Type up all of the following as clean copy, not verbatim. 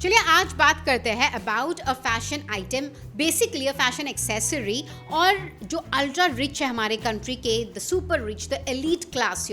चलिए आज बात करते हैं about a fashion item, basically a fashion accessory और जो अल्ट्रा रिच है हमारे कंट्री के, the super rich, the elite class,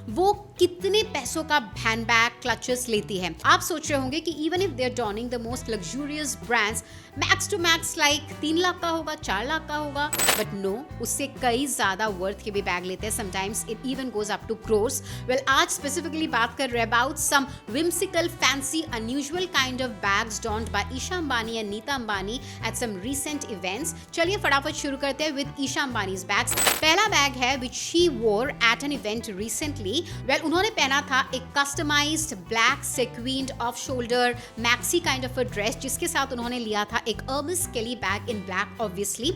वो कितने पैसों का हैंड बैग क्लचेस लेती है। आप सोच रहे होंगे कि even if they are donning the most luxurious brands, max to max like 3 lakh का होगा, 4 लाख का होगा, बट नो, उससे कई ज्यादा वर्थ के भी बैग लेते हैं। Sometimes it even goes up to crores. Well, आज स्पेसिफिकली बात कर रहे हैं about some whimsical, fancy, unusual kind of bags donned by Isha Ambani and Neeta Ambani at some recent events. चलिए फटाफट शुरू करते हैं with Isha Ambani's bags. पहला बैग है which she wore at an event recently. Well, उन्होंने पहना था एक customized black sequined off-shoulder maxi kind of a dress, जिसके साथ उन्होंने लिया था एक Hermes Kelly bag in black, obviously.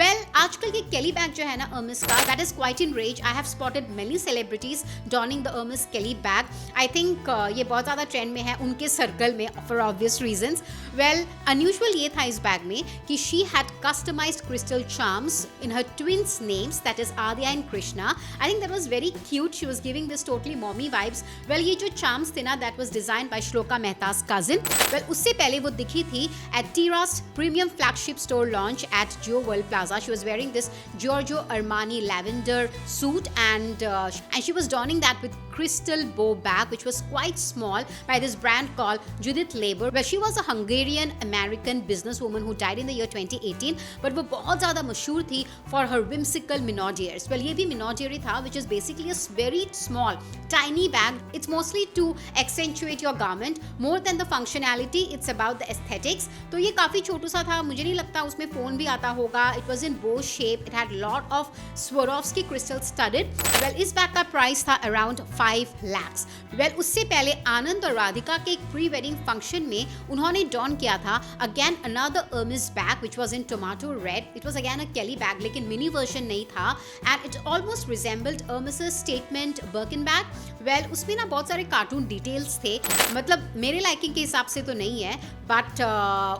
Well, आजकल के Kelly bag जो है ना Hermes का, that is quite in rage. I have spotted many celebrities donning the Hermes Kelly bag. I think ये बहुत ज़्यादा ट्रेंड में है उनके सर्कल में for obvious reasons. Well, unusual ये था इस बैग में कि she had customized crystal charms in her twins names, that is Aadya and Krishna. I think that was very cute. She was giving this totally mommy vibes. Well, ये जो charms थे ना, that was design by Shloka Mehta's cousin. Well, उससे पहले वो दिखी थी at Tira's premium flagship store launch at Jio world plaza. She was wearing this Giorgio Armani lavender suit and she was donning that with crystal bow bag which was quite small by this brand called Judith Leiber. Well, she was a Hungarian American businesswoman who died in the year 2018, but वो बहुत ज़्यादा मशहूर थी for her whimsical minaudières. Well, ये भी minaudière था which is basically a very small tiny bag. It's mostly to accentuate your garment more than the functionality. It's about the aesthetics. तो ये काफ़ी छोटू सा था, मुझे नहीं लगता उसमें फ़ोन भी आता होगा. It was in bow shape. It had lot of Swarovski crystals studded. Well, इस बैग का प्राइस था around 5 lakhs. Well, उससे पहले आनंद और राधिका के एक प्री वेडिंग फंक्शन में उन्होंने डॉन किया था again another Hermes bag which was in tomato red. It was again a Kelly bag, लेकिन मिनी वर्जन नहीं था and it almost resembled Hermes' statement Birkin bag. Well, उसमें ना बहुत सारे कार्टून डिटेल्स थे, मतलब मेरे लाइकिंग के हिसाब से तो नहीं है, बट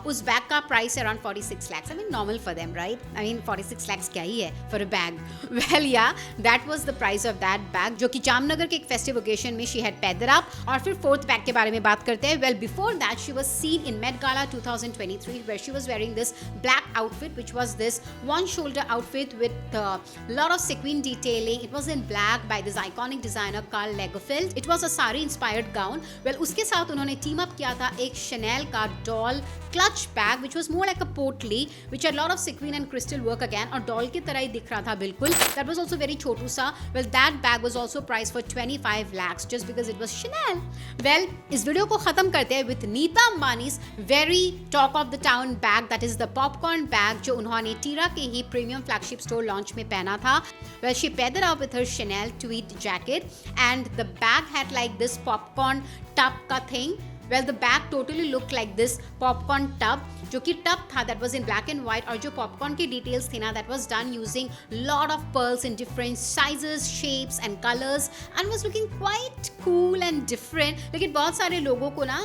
उस बैग का price around 46 lakhs. I mean normal for them, right? I mean 46 lakhs क्या ही है for a bag. Well, yeah, that was the price of that bag, जो कि जामनगर के एक फेस्टिव ओकेशन में she had paired it up. और फिर fourth bag के बारे में बात करते हैं. Well, before that she was seen in Met Gala 2023 where she was wearing this black outfit which was this one shoulder outfit with a lot of sequin detailing. It was in black by this iconic designer Karl Lagerfeld. It was a sari inspired gown. Well, उसके साथ उन्होंने team up किया था एक Chanel का doll clutch bag which was more like a portly which had a lot of sequin and crystal work again, और doll की तरह ही दिख रहा था बिल्कुल. That was also very छोटू सा. Well, that bag was also priced for 25 lakhs just because it was Chanel. Well, इस video को खत्म करते हैं with Neeta Ambani's very talk of the town bag, that is the popcorn bag, जो उन्होंने टीरा के ही premium flagship store launch में पहना था. Well, she paired it up with her Chanel tweed jacket and the bag had like this popcorn tub का thing. Well, the bag totally looked like this popcorn tub, जो कि tub था that was in black and white, और जो popcorn की details थी ना, that was done using lot of pearls in different sizes, shapes and colors and was looking quite cool and different. लेकिन बहुत सारे लोगों को ना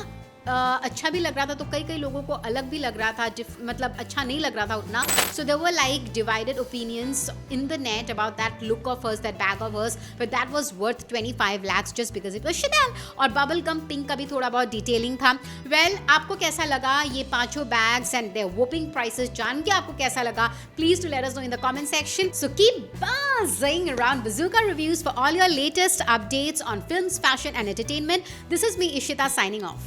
अच्छा भी लग रहा था, तो कई लोगों को अलग भी लग रहा था, मतलब अच्छा नहीं लग रहा था उतना. So there were like divided opinions in the net about that look of hers, that bag of hers, but that was worth 25 lakhs just because it was Chanel. और बबल गम पिंक का भी थोड़ा बहुत detailing था. Well, आपको कैसा लगा ये पांचों bags and their whopping prices? जान के आपको कैसा लगा? Please do let us know in the comment section. So keep buzzing around Bazooka Reviews for all your latest updates on films, fashion and entertainment. This is me, Ishita, signing off.